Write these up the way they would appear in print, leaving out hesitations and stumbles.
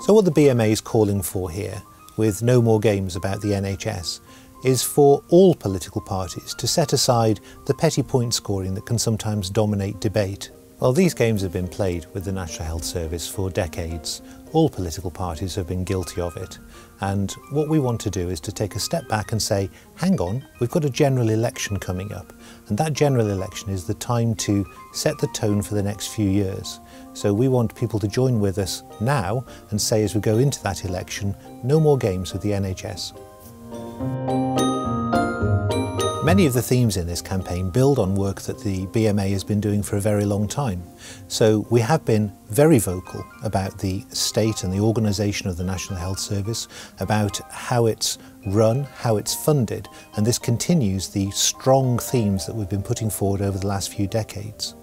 So what the BMA is calling for here, with No More Games about the NHS, is for all political parties to set aside the petty point scoring that can sometimes dominate debate. Well, these games have been played with the National Health Service for decades. All political parties have been guilty of it. And what we want to do is to take a step back and say, hang on, we've got a general election coming up. And that general election is the time to set the tone for the next few years. So we want people to join with us now and say, as we go into that election, no more games with the NHS. Many of the themes in this campaign build on work that the BMA has been doing for a very long time. So we have been very vocal about the state and the organisation of the National Health Service, about how it's run, how it's funded, and this continues the strong themes that we've been putting forward over the last few decades.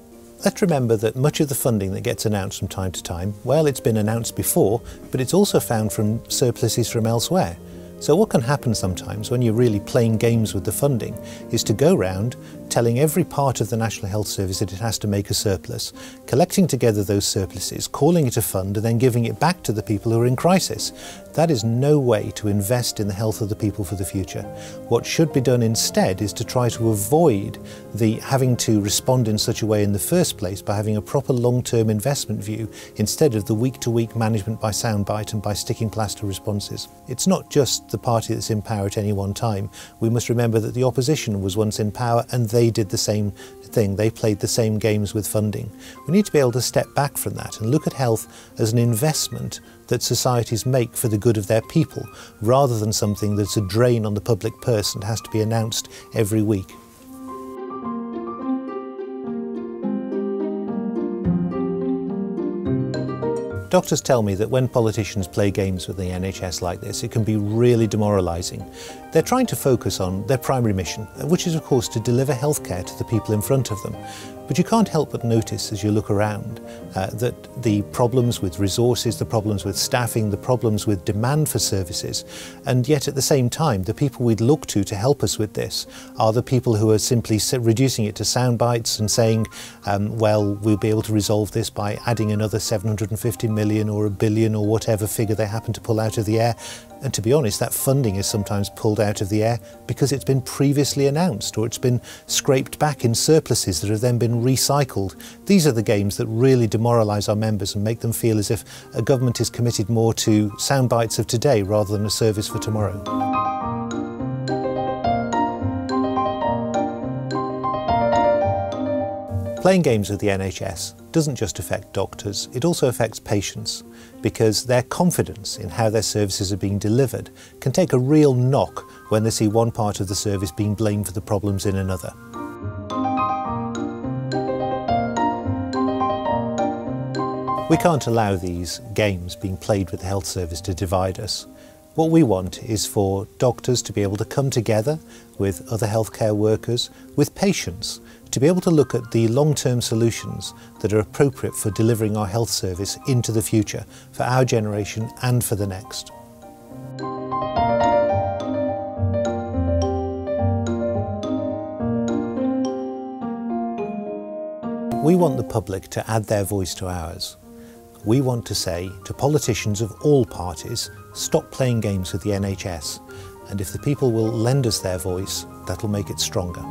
Let's remember that much of the funding that gets announced from time to time, well, it's been announced before, but it's also found from surpluses from elsewhere. So what can happen sometimes when you're really playing games with the funding is to go round telling every part of the National Health Service that it has to make a surplus, collecting together those surpluses, calling it a fund and then giving it back to the people who are in crisis. That is no way to invest in the health of the people for the future. What should be done instead is to try to avoid the having to respond in such a way in the first place by having a proper long-term investment view instead of the week-to-week management by soundbite and by sticking plaster responses. It's not just the party that's in power at any one time. We must remember that the opposition was once in power and they did the same thing. They played the same games with funding. We need to be able to step back from that and look at health as an investment that societies make for the good of their people, rather than something that's a drain on the public purse and has to be announced every week. Doctors tell me that when politicians play games with the NHS like this, it can be really demoralising. They're trying to focus on their primary mission, which is of course to deliver healthcare to the people in front of them. But you can't help but notice as you look around that the problems with resources, the problems with staffing, the problems with demand for services, and yet at the same time the people we'd look to help us with this are the people who are simply reducing it to sound bites and saying, well, we'll be able to resolve this by adding another 750 million or a billion or whatever figure they happen to pull out of the air. And to be honest, that funding is sometimes pulled out of the air because it's been previously announced or it's been scraped back in surpluses that have then been recycled. These are the games that really demoralise our members and make them feel as if a government is committed more to sound bites of today rather than a service for tomorrow. Playing games with the NHS doesn't just affect doctors, it also affects patients, because their confidence in how their services are being delivered can take a real knock when they see one part of the service being blamed for the problems in another. We can't allow these games being played with the health service to divide us. What we want is for doctors to be able to come together with other healthcare workers, with patients, to be able to look at the long-term solutions that are appropriate for delivering our health service into the future, for our generation and for the next. We want the public to add their voice to ours. We want to say to politicians of all parties, stop playing games with the NHS, and if the people will lend us their voice, that'll make it stronger.